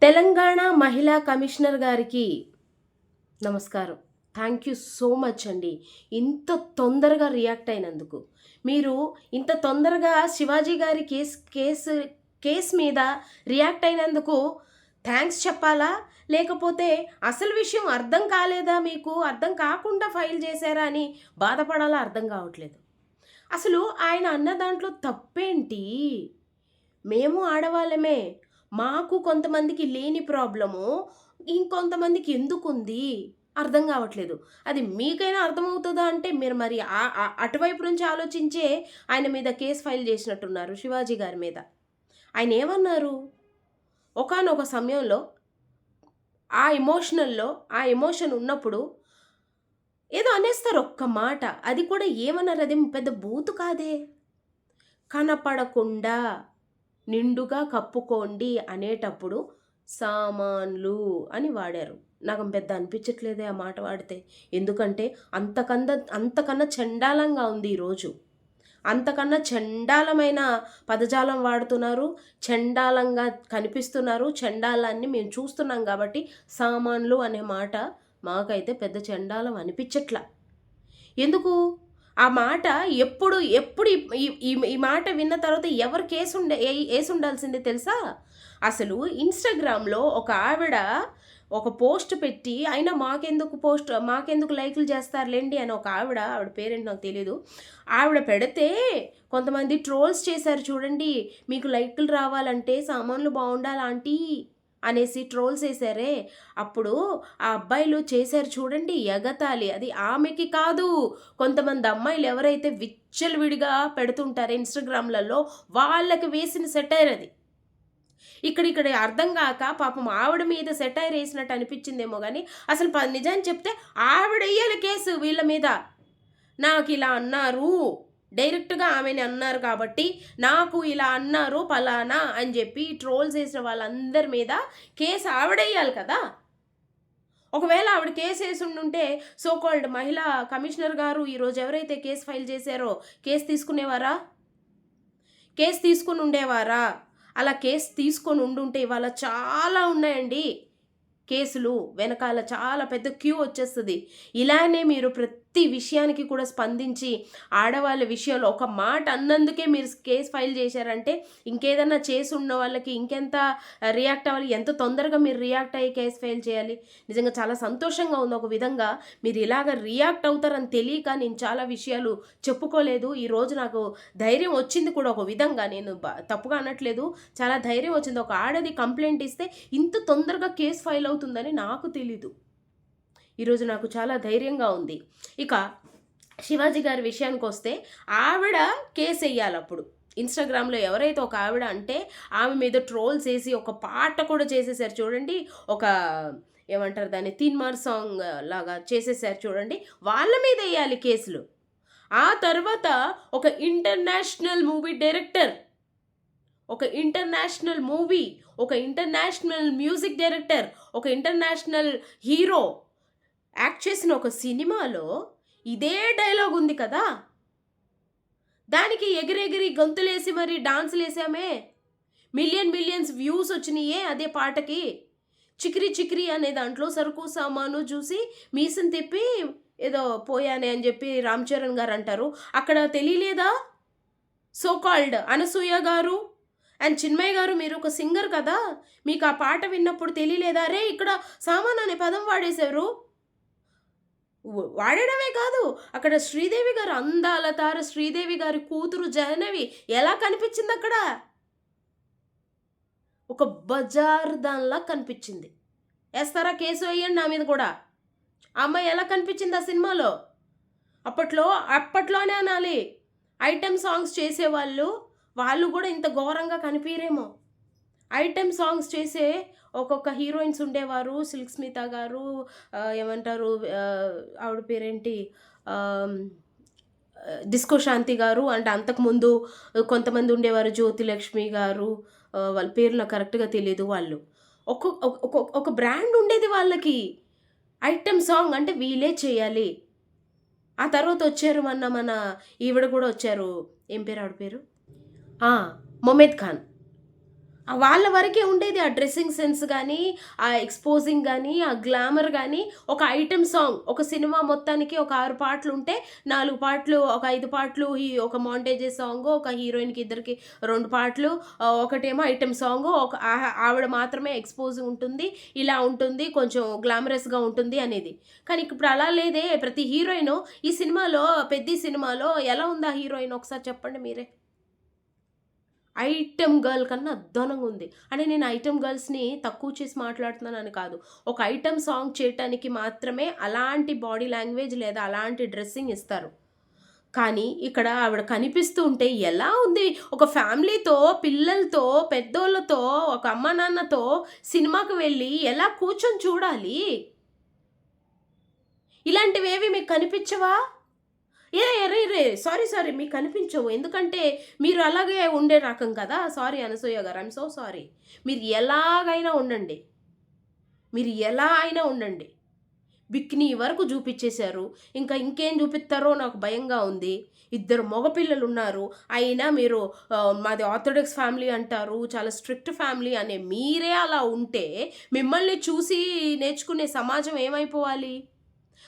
తెలంగాణ మహిళా కమిషనర్ గారికి నమస్కారం. థ్యాంక్ యూ సో మచ్ అండి. ఇంత తొందరగా రియాక్ట్ అయినందుకు. మీరు ఇంత తొందరగా శివాజీ గారి కేస్ మీద రియాక్ట్ అయినందుకు థ్యాంక్స్ చెప్పాలా? లేకపోతే అసలు విషయం అర్థం కాలేదా మీకు? అర్థం కాకుండా ఫైల్ చేశారా అని బాధపడాలా? అర్థం కావట్లేదు. అసలు ఆయన అన్న దాంట్లో తప్పేంటి? మేము ఆడవాళ్ళమే. మాకు కొంతమందికి లేని ప్రాబ్లము ఇంకొంతమందికి ఎందుకుంది అర్థం కావట్లేదు. అది మీకైనా అర్థమవుతుందా అంటే మీరు మరి అటువైపు నుంచి ఆలోచించే ఆయన మీద కేసు ఫైల్ చేసినట్టున్నారు శివాజీ గారి మీద. ఆయన ఏమన్నారు? ఒకానొక సమయంలో ఆ ఎమోషన్ ఉన్నప్పుడు ఏదో అనేస్తారు ఒక్క మాట. అది కూడా ఏమన్నారు? అది పెద్ద బూతు కాదే. కనపడకుండా నిండుగా కప్పుకోండి అనేటప్పుడు సామాన్లు అని వాడారు. నాకు పెద్ద అనిపించట్లేదే ఆ మాట వాడితే. ఎందుకంటే అంతకన్నా చండాలంగా ఉంది ఈరోజు. అంతకన్నా చండాలమైన పదజాలం వాడుతున్నారు, చండాలంగా కనిపిస్తున్నారు. చండాలాన్ని మేము చూస్తున్నాం కాబట్టి సామాన్లు అనే మాట మాకైతే పెద్ద చండాలం అనిపించట్లా. ఎందుకు ఆ మాట ఎప్పుడు ఎప్పుడు ఈ మాట విన్న తర్వాత ఎవరు వేసి ఉండాల్సిందే తెలుసా? అసలు ఇన్స్టాగ్రామ్లో ఒక ఆవిడ ఒక పోస్ట్ పెట్టి, అయినా మాకెందుకు లైకులు చేస్తారులేండి అని ఒక ఆవిడ పేరేంటి నాకు తెలీదు, ఆవిడ పెడితే కొంతమంది ట్రోల్స్ చేశారు చూడండి. మీకు లైకులు రావాలంటే సామాన్లు బాగుండాలి ఆంటీ అనేసి ట్రోల్స్ వేసారే. అప్పుడు ఆ అబ్బాయిలు చేశారు చూడండి ఎగతాళి. అది ఆమెకి కాదు, కొంతమంది అమ్మాయిలు ఎవరైతే విచ్చలవిడిగా పెడుతుంటారో ఇన్స్టాగ్రామ్లలో వాళ్ళకి వేసిన సెటైర్ అది. ఇక్కడ అర్థం కాక పాపం ఆవిడ మీద సెటైర్ వేసినట్టు అనిపించిందేమో కానీ అసలు నిజాన్ని చెప్తే ఆవిడ వేయాలి కేసు వీళ్ళ మీద. నాకు ఇలా అన్నారు, డైరెక్ట్గా ఆమెని అన్నారు కాబట్టి నాకు ఇలా అన్నారు పలానా అని చెప్పి ట్రోల్స్ చేసిన వాళ్ళందరి మీద కేసు ఆవిడేయాలి కదా. ఒకవేళ ఆవిడ కేసు వేసి ఉండుంటే సోకాల్డ్ మహిళా కమిషనర్ గారు ఈరోజు ఎవరైతే కేసు ఫైల్ చేశారో కేసు తీసుకుని ఉండేవారా? అలా కేసు తీసుకొని ఉండుంటే ఇవాళ చాలా ఉన్నాయండి కేసులు, వెనకాల చాలా పెద్ద క్యూ వచ్చేస్తుంది. ఇలానే మీరు ప్రతి విషయానికి కూడా స్పందించి ఆడవాళ్ళ విషయంలో ఒక మాట అన్నందుకే మీరు కేసు ఫైల్ చేశారంటే ఇంకేదన్నా చేసి ఉన్న వాళ్ళకి ఇంకెంత రియాక్ట్ అవ్వాలి, ఎంత తొందరగా మీరు రియాక్ట్ అయ్యి కేసు ఫైల్ చేయాలి. నిజంగా చాలా సంతోషంగా ఉంది. ఒక విధంగా మీరు ఇలాగ రియాక్ట్ అవుతారని తెలియక నేను చాలా విషయాలు చెప్పుకోలేదు. ఈరోజు నాకు ధైర్యం వచ్చింది కూడా. ఒక విధంగా నేను తప్పుగా అనట్లేదు, చాలా ధైర్యం వచ్చింది. ఒక ఆడది కంప్లైంట్ ఇస్తే ఇంత తొందరగా కేసు ఫైల్ అవుతుందని నాకు తెలీదు. ఈరోజు నాకు చాలా ధైర్యంగా ఉంది. ఇక శివాజీ గారి విషయానికి వస్తే ఆవిడ కేసు వేయాలి. అప్పుడు ఇన్స్టాగ్రామ్లో ఎవరైతే ఒక ఆవిడ అంటే ఆమె మీద ట్రోల్స్ వేసి ఒక పాట కూడా చేసేసారు చూడండి. ఒక ఏమంటారు దాన్ని, తీన్మార్ సాంగ్ లాగా చేసేసారు చూడండి. వాళ్ళ మీద వేయాలి కేసులు. ఆ తర్వాత ఒక ఇంటర్నేషనల్ మూవీ డైరెక్టర్, ఒక ఇంటర్నేషనల్ మూవీ, ఒక ఇంటర్నేషనల్ మ్యూజిక్ డైరెక్టర్, ఒక ఇంటర్నేషనల్ హీరో యాక్ట్ చేసిన ఒక సినిమాలో ఇదే డైలాగ్ ఉంది కదా, దానికి ఎగిరెగిరి గొంతులేసి మరి డాన్సులు వేసామే. మిలియన్స్ వ్యూస్ వచ్చినాయే అదే పాటకి. చిక్రీ చిక్రీ అనే దాంట్లో సరుకు సామాను చూసి మీసం తిప్పి ఏదో పోయానే అని చెప్పి రామ్ చరణ్ గారు అంటారు. అక్కడ తెలియలేదా? సోకాల్డ్ అనసూయ గారు అండ్ చిన్మయ్య గారు, మీరు ఒక సింగర్ కదా, మీకు ఆ పాట విన్నప్పుడు తెలియలేదా? రే ఇక్కడ సామాన్ అనే పదం వాడేశారు. వాడడమే కాదు, అక్కడ శ్రీదేవి గారు, అందాల తార శ్రీదేవి గారి కూతురు జాహ్నవి ఎలా కనిపించింది అక్కడ? ఒక బజార్ దానిలా కనిపించింది. వేస్తారా కేసు వేయండి నా మీద కూడా. ఆ అమ్మాయి ఎలా కనిపించింది ఆ సినిమాలో? అప్పట్లోనే అనాలి. ఐటెం సాంగ్స్ చేసేవాళ్ళు వాళ్ళు కూడా ఇంత ఘోరంగా కనిపించరేమో. ఐటెం సాంగ్స్ చేసే ఒక్కొక్క హీరోయిన్స్ ఉండేవారు. సిల్క్ స్మిత గారు, ఏమంటారు ఆవిడ పేరేంటి, డిస్కో శాంతి గారు, అంటే అంతకుముందు కొంతమంది ఉండేవారు, జ్యోతిలక్ష్మి గారు, వాళ్ళ పేరు నాకు కరెక్ట్గా తెలియదు. వాళ్ళు ఒక బ్రాండ్ ఉండేది వాళ్ళకి. ఐటెం సాంగ్ అంటే వీళ్ళే చేయాలి. ఆ తర్వాత వచ్చారు మన ఈవిడ కూడా వచ్చారు. ఏం పేరు ఆవిడ పేరు? మొమేద్ ఖాన్. వాళ్ళ వరకే ఉండేది. ఆ డ్రెస్సింగ్ సెన్స్ గానీ, ఆ ఎక్స్‌పోజింగ్ గానీ, ఆ గ్లామర్ గానీ, ఒక ఐటెమ్ సాంగ్ ఒక సినిమా మొత్తానికి ఒక 6 పాటలుంటే 4 పాటలు, ఒక 5 పాటలు ఒక మోంటేజెస్ సాంగు, ఒక హీరోయిన్‌కి ఇద్దరికి 2 పాటలు, ఒకటేమో ఐటెమ్ సాంగు, ఒక ఆవిడ మాత్రమే ఎక్స్‌పోజ్ ఉంటుంది. ఇలా ఉంటుంది. కొంచెం గ్లామరస్‌గా ఉంటుంది అనేది. కానీ ఇప్పుడు అలా లేదే. ప్రతి హీరోయిను ఈ సినిమాలో 'పెద్ది' సినిమాలో ఎలా ఉంది ఆ హీరోయిన్ ఒకసారి చెప్పండి మీరే? ఐటెమ్ గర్ల్ కన్నా అధ్వానంగా ఉంది. అంటే నేను ఐటెమ్ గర్ల్స్‌ని తక్కువ చేసి మాట్లాడుతున్నానని కాదు. ఒక ఐటెమ్ సాంగ్ చేయటానికి మాత్రమే అలాంటి బాడీ లాంగ్వేజ్ లేదా అలాంటి డ్రెస్సింగ్ ఇస్తారు. కానీ ఇక్కడ ఆవిడ కనిపిస్తూ ఉంటే ఎలా ఉంది? ఒక ఫ్యామిలీతో, పిల్లలతో, పెద్దోళ్ళతో, ఒక అమ్మానాన్నతో సినిమాకి వెళ్ళి ఎలా కూర్చొని చూడాలి? ఇలాంటివేవి మీకు కనిపించవా? సారీ. మీకు కనిపించవు. ఎందుకంటే మీరు అలాగే ఉండే రకం కదా! సారీ అనసూయ గారు. I'm so sorry. మీరు ఎలాగైనా ఉండండి. మీరు ఎలా అయినా ఉండండి. బికినీ వరకు చూపిచ్చేశారు. ఇంకేం చూపిత్తారో నాకు భయంగా ఉంది. ఇద్దరు మగపిల్లలున్నారు. అయినా మీరు మాది ఆర్థోడాక్స్ ఫ్యామిలీ అంటారు. చాలా స్ట్రిక్ట్ ఫ్యామిలీ అనే మీరే అలా ఉంటే, మిమ్మల్ని చూసి నేర్చుకునే సమాజం ఏమైపోవాలి?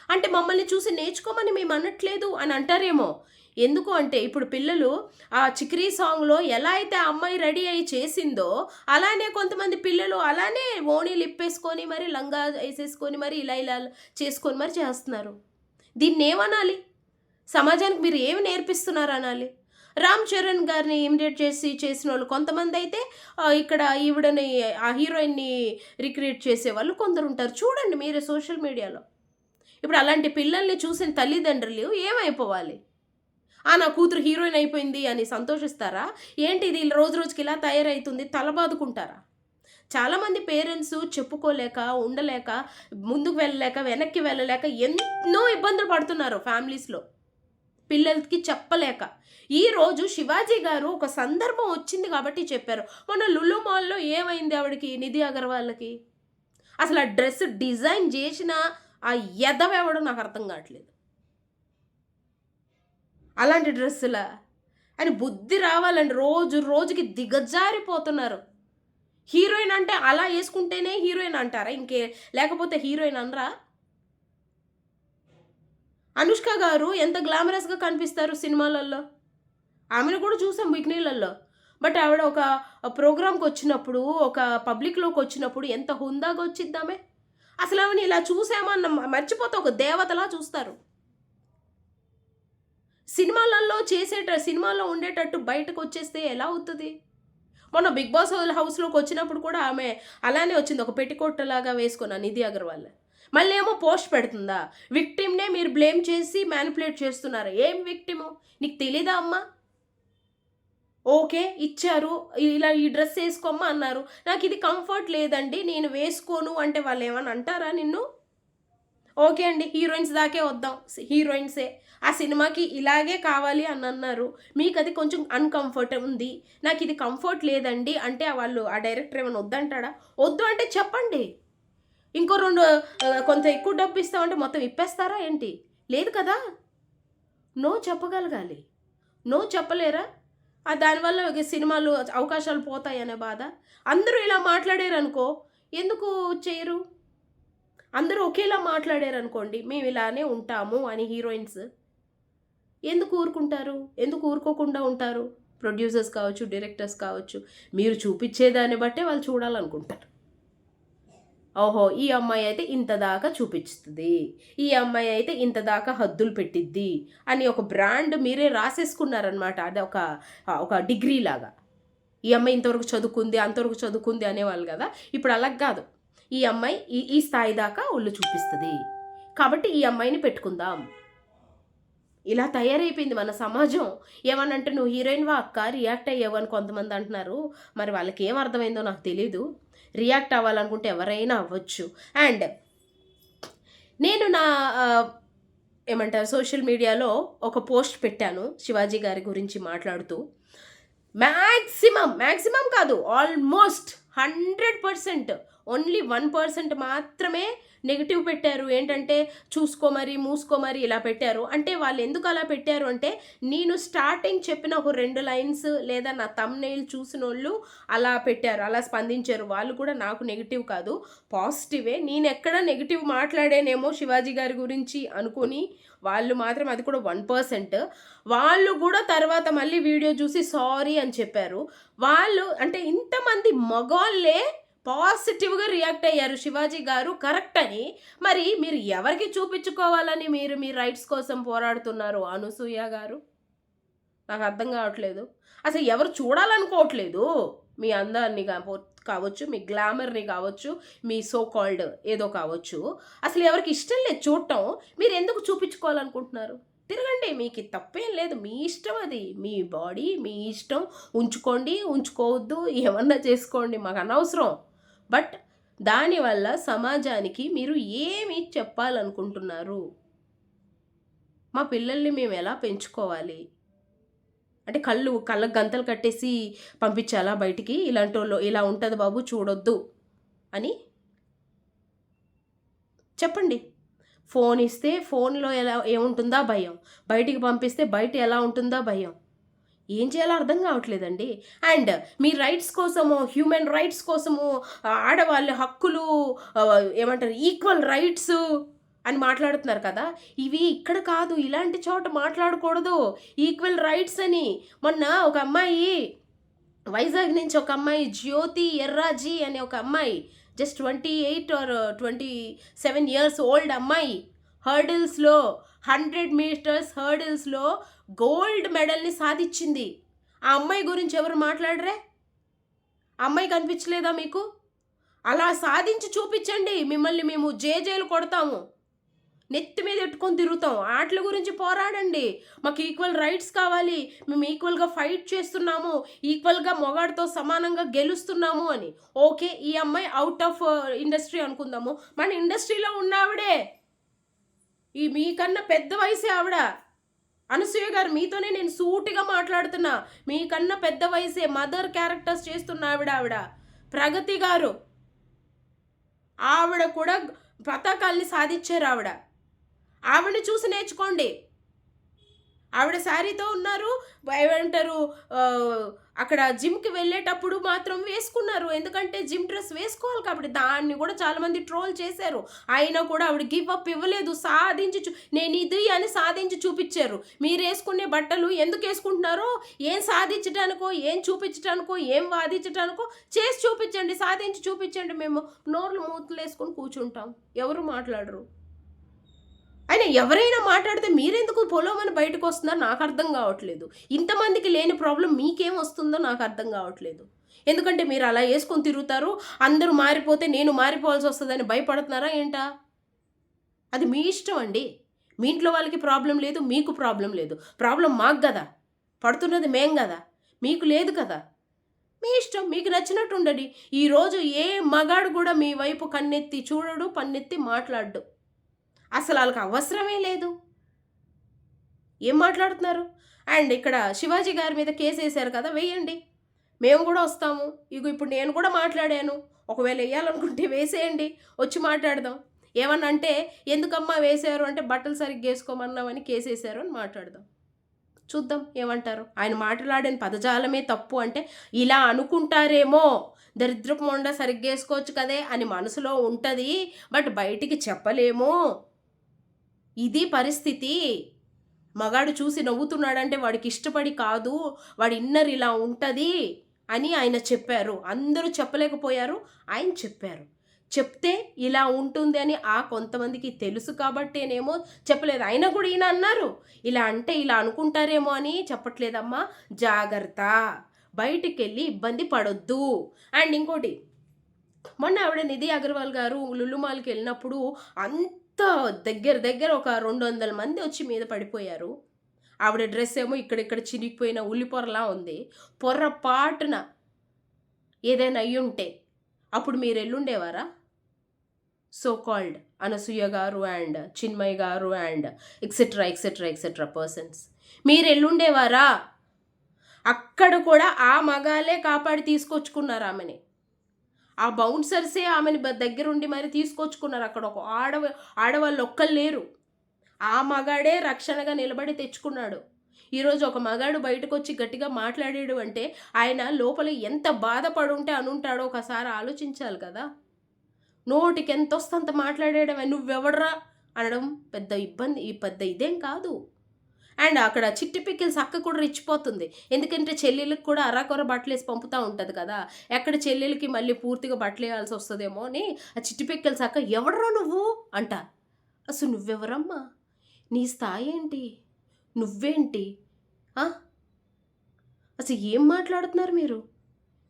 అంటే మమ్మల్ని చూసి నేర్చుకోమని మేమనట్లేదు అని అంటారేమో. ఎందుకు అంటే ఇప్పుడు పిల్లలు ఆ 'చికిరి' సాంగ్‌లో ఎలా అయితే ఆ అమ్మాయి రెడీ అయ్యి చేసిందో, అలానే కొంతమంది పిల్లలు అలానే ఓణీలిప్పేసుకొని మరి లంగా ఏసేసుకొని మరి ఇలా చేసుకొని మరి చేస్తున్నారు. దీన్నేమనాలి? సమాజానికి మీరు ఏమి నేర్పిస్తున్నారనాలి? 'రామ్ చరణ్' గారిని ఇమిటేట్ చేసి చేసినోళ్ళు కొంతమందైతే ఇక్కడ ఈవిడని ఆ హీరోయిన్‌ని రిక్రియేట్ చేసేవాళ్ళు కొందరుంటారు. చూడండి మీరే సోషల్ మీడియాలో. ఇప్పుడు అలాంటి పిల్లల్ని చూసిన తల్లిదండ్రులు ఏమైపోవాలి? నా కూతురు హీరోయిన్ అయిపోయింది అని సంతోషిస్తారా? ఏంటి ఇది రోజు రోజుకి ఇలా తయారైతుంది తల బాదుకుంటారా? చాలామంది పేరెంట్స్ చెప్పుకోలేక, ఉండలేక, ముందుకు వెళ్ళలేక, వెనక్కి వెళ్ళలేక ఎన్నో ఇబ్బందులు పడుతున్నారు ఫ్యామిలీస్‌లో. పిల్లలకి చెప్పలేక. ఈరోజు శివాజీ గారు ఒక సందర్భం వచ్చింది కాబట్టి చెప్పారు. మొన్న లులు మాల్‌లో ఏమైంది ఆవిడకి, నిధి అగర్వాల్‌కి? అసలు ఆ డ్రెస్ డిజైన్ జేసిన ఆ ఎదవెవడో నాకు అర్థం కావట్లేదు. అలాంటి డ్రెస్సులా? అని బుద్ధి రావాలండి. రోజు రోజుకి దిగజారిపోతున్నారు. హీరోయిన్ అంటే అలా యేసుకుంటేనే హీరోయిన్ అంటారా? లేకపోతే హీరోయిన్ అనరా? అనుష్క గారు ఎంత గ్లామరస్‌గా కనిపిస్తారు సినిమాలలో. ఆమెను కూడా చూసాం బికినీలలో. బట్ ఆవిడ ఒక ప్రోగ్రామ్‌కొచ్చినప్పుడు, ఒక పబ్లిక్‌లోకొచ్చినప్పుడు ఎంత హుందాగా వచ్చిద్దామె. అసలామెని ఇలా చూసామన్న మర్చిపోతే ఒక దేవతలా చూస్తారు. సినిమాలో ఉండేటట్టు బయటకొచ్చేస్తే ఎలా అవుతది? మొన్న 'బిగ్ బాస్' హౌస్‌లోకొచ్చినప్పుడు కూడా ఆమె అలానే వచ్చింది. ఒక పెట్టికోట్‌లాగా వేసుకొని నిధి అగర్వాల్. మళ్ళీ ఏమో పోస్ట్ పెడుతుందా? విక్టిమ్‌నే మీరు బ్లేమ్ చేసి మానిప్యులేట్ చేస్తున్నారు. ఏం విక్టిము? నీకు తెలీదా అమ్మా? ఓకే. ఇచ్చారు. ఇలా ఈ డ్రెస్ ఏసుకోమ్మా అన్నారు. నాకిది కంఫర్ట్ లేదండి. నేను వేసుకోను అంటే వాళ్ళేమన్నా అంటారా నిన్ను? ఓకే అండి. హీరోయిన్స్ దాకే వద్దాం. హీరోయిన్సే. ఆ సినిమాకి ఇలాగే కావాలి అని అన్నారు. మీకది కొంచెం అన్‌కంఫర్ట్ ఉంది. నాకిది కంఫర్ట్ లేదండి అంటే ఆ డైరెక్టర్ ఏమన్నా వద్దంటాడా? వద్దు అంటే చెప్పండి. ఇంకో 2 కొంత ఎక్కువ డబ్బు ఇస్తామంటే మొత్తం ఇప్పేస్తారా ఏంటి? లేదు కదా! నో చెప్పగలగాలి. నో చెప్పలేరా? దానివల్ల సినిమాలు అవకాశాలు పోతాయనే బాధ. అందరూ ఇలా మాట్లాడారనుకో ఎందుకు చేయరు? అందరూ ఒకేలా మాట్లాడారనుకోండి, మేమిలానే ఉంటాము అని హీరోయిన్స్. ఎందుకు ఊరుకుంటారు? ఎందుకు ఊరుకోకుండా ఉంటారు? ప్రొడ్యూసర్స్ కావచ్చు, డైరెక్టర్స్ కావచ్చు. మీరు చూపిచ్చేదాన్ని బట్టే వాళ్ళు చూడాలనుకుంటారు. ఓహో! ఈ అమ్మాయి అయితే ఇంత దాకా చూపిస్తది. ఈ అమ్మాయి అయితే ఇంత దాకా హద్దులు పెట్టిద్ది అని ఒక బ్రాండ్ మీరే రాసేసుకున్నారనమాట. ఒక డిగ్రీ లాగా. ఈ అమ్మాయి ఇంతవరకు చదువుకుంది, అంతవరకు చదువుకుంది అనేవాళ్ళు గదా! ఇప్పుడు అలా గాదు. ఈ అమ్మాయి ఈ స్థాయి దాకా ఒళ్ళు చూపిస్తది. కాబట్టి ఈ అమ్మాయిని పెట్టుకుందాం. ఇలా తయారైపోయింది మన సమాజం. ఏమనంటే "నువ్వు హీరోయిన్‌వా అక్క? రియాక్ట్ అయ్యావు" అని కొంతమంది అంటున్నారు. మరి వాళ్ళకేం అర్థమైందో నాకు తెలీదు. రియాక్ట్ అవ్వాలనుకుంటే ఎవరైనా అవ్వచ్చు. అండ్ నేను నా ఏమంటారు సోషల్ మీడియాలో ఒక పోస్ట్ పెట్టాను శివాజీ గారి గురించి మాట్లాడుతూ. మాక్సిమం కాదు ఆల్మోస్ట్ 100%. ఓన్లీ 1% మాత్రమే నెగెటివ్ పెట్టారు. ఏంటంటే చూసుకోమరి, మూసుకోమరి ఇలా పెట్టారు. అంటే వాళ్ళు ఎందుకు అలా పెట్టారు అంటే, నేను స్టార్టింగ్ చెప్పిన ఒక 2 లైన్స్ లేదా నా థంబ్‌నెయిల్ చూసినోళ్ళు అలా పెట్టారు. అలా స్పందించారు. వాళ్ళు కూడా నాకు నెగెటివ్ కాదు, పాజిటివే. నేనెక్కడ నెగెటివ్ మాట్లాడానేమో శివాజీ గారి గురించి అనుకోని, వాళ్ళు మాత్రం అది కూడా 1%. వాళ్ళు కూడా తర్వాత మళ్ళీ వీడియో చూసి సారీ అని చెప్పారు. వాళ్ళు అంటే ఇంతమంది మగోళ్ళే పాజిటివ్‌గా రియాక్ట్ అయ్యారు శివాజీ గారు కరెక్ట్ అని. మరి మీరు ఎవరికి చూపించుకోవాలని మీరు మీ రైట్స్ కోసం పోరాడుతున్నారు అనసూయ గారు? నాకు అర్థం కావట్లేదు. అసలు ఎవరు చూడాలనుకోవట్లేదు మీ అందాన్ని కావచ్చు, మీ గ్లామర్‌ని కావచ్చు, మీ సో కాల్డ్ ఏదో కావచ్చు. అసలు ఎవరికి ఇష్టం లేదు చూడటం. మీరు ఎందుకు చూపించుకోవాలనుకుంటున్నారు? తిరగండి, మీకు తప్పేం లేదు. మీ ఇష్టం అది. మీ బాడీ మీ ఇష్టం. ఉంచుకోండి, ఉంచుకోవద్దు, ఏమన్నా చేసుకోండి, మాకు అనవసరం. బట్ దానివల్ల సమాజానికి మీరు ఏమి చెప్పాలనుకుంటున్నారు? మా పిల్లల్ని మేము ఎలా పెంచుకోవాలి? అంటే కళ్ళకు గంతలు కట్టేసి పంపించాలా బయటికి? ఇలాంటోళ్ళు ఇలా ఉంటుంది బాబు చూడొద్దు అని చెప్పండి. ఫోన్ ఇస్తే ఫోన్లో ఏముంటుందా భయం, బయటికి పంపిస్తే బయట ఎలా ఉంటుందా భయం. ఏం చేయాలో అర్థం కావట్లేదండి. అండ్ మీ రైట్స్ కోసము, హ్యూమన్ రైట్స్ కోసము, ఆడవాళ్ళ హక్కులు, ఏమంటారు, ఈక్వల్ రైట్స్ అని మాట్లాడుతున్నారు కదా. ఇవి ఇక్కడ కాదు, ఇలాంటి చోట మాట్లాడకూడదు ఈక్వల్ రైట్స్ అని. మొన్న ఒక అమ్మాయి వైజాగ్ నుంచి, ఒక అమ్మాయి జ్యోతి ఎర్రాజీ అనే ఒక అమ్మాయి, జస్ట్ 28 ఆర్ 27 ఇయర్స్ ఓల్డ్ అమ్మాయి, హర్డిల్స్లో 100 మీటర్స్ హర్డిల్స్లో గోల్డ్ మెడల్ని సాధించింది. ఆ అమ్మాయి గురించి ఎవరు మాట్లాడరే? అమ్మాయి కనిపించలేదా మీకు? అలా సాధించి చూపించండి, మిమ్మల్ని మేము జేజేలు కొడతాము, నెత్తి మీద ఎట్టుకొని తిరుగుతాం. ఆటల గురించి పోరాడండి. మాకు ఈక్వల్ రైట్స్ కావాలి, మేము ఈక్వల్గా ఫైట్ చేస్తున్నాము, ఈక్వల్గా మొగాడితో సమానంగా గెలుస్తున్నాము అని. ఓకే, ఈ అమ్మాయి అవుట్ ఆఫ్ ఇండస్ట్రీ అనుకుందాము. మన ఇండస్ట్రీలో ఉన్న ఆవిడే, ఈ మీకన్నా పెద్ద వయసే ఆవిడ. అనసూయ గారు, మీతోనే నేను సూటిగా మాట్లాడుతున్నా. మీకన్నా పెద్ద వయసే, మదర్ క్యారెక్టర్స్ చేస్తున్న ఆవిడ ప్రగతి గారు. ఆవిడ కూడా పతాకాల్ని సాధించారు. ఆవిడని చూసి నేర్చుకోండి. ఆవిడ శారీతో ఉన్నారు, ఏమంటారు, అక్కడ జిమ్కి వెళ్ళేటప్పుడు మాత్రం వేసుకున్నారు. ఎందుకంటే జిమ్ డ్రెస్ వేసుకోవాలి కాబట్టి. దాన్ని కూడా చాలామంది ట్రోల్ చేశారు. అయినా కూడా ఆవిడ గివ్ అప్ ఇవ్వలేదు, సాధించి నేను ఇది అని సాధించి చూపించారు. మీరు వేసుకునే బట్టలు ఎందుకు వేసుకుంటున్నారో, ఏం సాధించడానికో, ఏం చూపించడానికో, ఏం వాదించడానికో చేసి చూపించండి, సాధించి చూపించండి. మేము నోర్లు మూతలు వేసుకొని కూర్చుంటాం, ఎవరు మాట్లాడరు. అయినా ఎవరైనా మాట్లాడితే మీరెందుకు పొలమని బయటకు వస్తుందో నాకు అర్థం కావట్లేదు. ఇంతమందికి లేని ప్రాబ్లం మీకేం వస్తుందో నాకు అర్థం కావట్లేదు. ఎందుకంటే మీరు అలా వేసుకొని తిరుగుతారు, అందరూ మారిపోతే నేను మారిపోవాల్సి వస్తుందని భయపడుతున్నారా ఏంటా? అది మీ ఇష్టం అండి. మీ ఇంట్లో వాళ్ళకి ప్రాబ్లం లేదు, మీకు ప్రాబ్లం లేదు. ప్రాబ్లం మాకు కదా, పడుతున్నది మేం కదా, మీకు లేదు కదా. మీ ఇష్టం, మీకు నచ్చినట్టు ఉండండి. ఈరోజు ఏ మగాడు కూడా మీ వైపు కన్నెత్తి చూడడు, పన్నెత్తి మాట్లాడు. అసలు వాళ్ళకి అవసరమే లేదు. ఏం మాట్లాడుతున్నారు? అండ్ ఇక్కడ శివాజీ గారి మీద కేసు వేశారు కదా, వేయండి, మేము కూడా వస్తాము. ఇప్పుడు నేను కూడా మాట్లాడాను. ఒకవేళ వేయాలనుకుంటే వేసేయండి, వచ్చి మాట్లాడదాం. ఏమన్నా అంటే ఎందుకమ్మా వేశారు అంటే బట్టలు సరిగ్గా వేసుకోమన్నామని కేసు వేశారు అని మాట్లాడదాం. చూద్దాం ఏమంటారు. ఆయన మాట్లాడిన పదజాలమే తప్పు అంటే ఇలా అనుకుంటారేమో, దరిద్రపు మొండ సరిగ్గా వేసుకోవచ్చు కదే అని మనసులో ఉంటుంది, బట్ బయటికి చెప్పలేము. ఇది పరిస్థితి. మగాడు చూసి నవ్వుతున్నాడంటే వాడికి ఇష్టపడి కాదు, వాడి ఇన్నర్ ఇలా ఉంటుంది అని ఆయన చెప్పారు. అందరూ చెప్పలేకపోయారు, ఆయన చెప్పారు. చెప్తే ఇలా ఉంటుంది అని కొంతమందికి తెలుసు కాబట్టేనేమో చెప్పలేదు. అయినా కూడా ఈయన అన్నారు, ఇలా అంటే ఇలా అనుకుంటారేమో అని. చెప్పట్లేదమ్మా, జాగ్రత్త, బయటికి వెళ్ళి ఇబ్బంది పడొద్దు. అండ్ ఇంకోటి, మొన్న ఆవిడ నిధి అగర్వాల్ గారు లుల్లుమాల్కి వెళ్ళినప్పుడు దగ్గర ఒక 200 మంది వచ్చి మీద పడిపోయారు. ఆవిడ డ్రెస్ ఏమో ఇక్కడిక్కడ చినిగిపోయిన ఉల్లిపొరలా ఉంది. పొర్రపాటున ఏదైనా అయ్యుంటే అప్పుడు మీరు ఎల్లుండేవారా? సో కాల్డ్ అనసూయ గారు అండ్ చిన్మయ్ గారు అండ్ ఎక్సెట్రా పర్సన్స్, మీరు ఎల్లుండేవారా? అక్కడ కూడా ఆ మగాలే కాపాడి తీసుకొచ్చుకున్నారు ఆమెని. ఆ బౌన్సర్సే ఆమెని దగ్గరుండి మరి తీసుకొచ్చుకున్నారు. అక్కడ ఒక ఆడవాళ్ళు ఒక్కళ్ళు లేరు. ఆ మగాడే రక్షణగా నిలబడి తెచ్చుకున్నాడు. ఈరోజు ఒక మగాడు బయటకొచ్చి గట్టిగా మాట్లాడాడు అంటే ఆయన లోపల ఎంత బాధపడుంటే అనుంటాడో ఒకసారి ఆలోచించాలి కదా! నోటికెంతొస్తే అంత మాట్లాడేయడమే. నువ్వెవడ్రా అనడం పెద్ద ఇదేం కాదు. అండ్ అక్కడ చిట్టి పిక్కిల్స్ అక్క కూడా రెచ్చిపోతుంది. ఎందుకంటే చెల్లెలికి కూడా అరాకొర బట్టలేసి పంపుతా ఉంటది కదా! ఎక్కడ చెల్లెలికి మళ్ళీ పూర్తిగా బట్టలేయాల్సొస్తదేమో అని ఆ చిట్టి పిక్కిల్స్ అక్క "ఎవడ్రా నువ్వు" అంట. అసలు నువ్వెవరమ్మా? నీ స్థాయేంటి? నువ్వేంటి? ఆ! అసలు ఏం మాట్లాడుతున్నారు మీరు?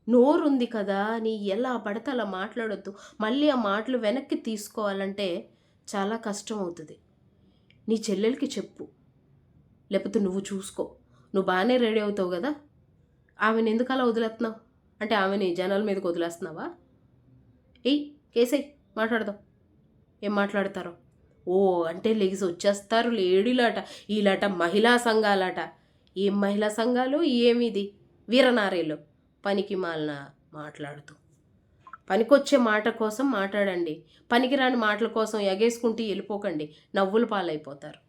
నోరుంది కదా అని ఎలా పడితే అలా మాట్లాడొద్దు. మళ్ళీ ఆ మాటలు వెనక్కి తీసుకోవాలంటే చాలా కష్టమవుతది. నీ చెల్లెలికి చెప్పు. లేపోతే నువ్వు చూసుకో. నువ్వు బానే రెడీ అవుతావు గదా! ఆమెనెందుకలా వదిలేత్తన్నావు? అంటే ఆమెని జనాల మీదకి వదిలేస్తున్నావా? ఎయ్ కేసేయి మాట్లాడదాం. ఏం మాట్లాడతారో? ఓహ్! అంటే లెగిసొచ్చేస్తారు లేడీలట. ఈళ్ళట మహిళా సంఘాలట. ఏం మహిళా సంఘాలు? ఏమిది? వీరనారీలు. పనికిమాలిన మాట్లాడుతూ. పనికొచ్చే మాట కోసం మాట్లాడండి. పనికిరాని మాటల కోసం ఎగేసుకుంటూ ఎళ్ళిపోకండి. నవ్వుల పాలైపోతారు.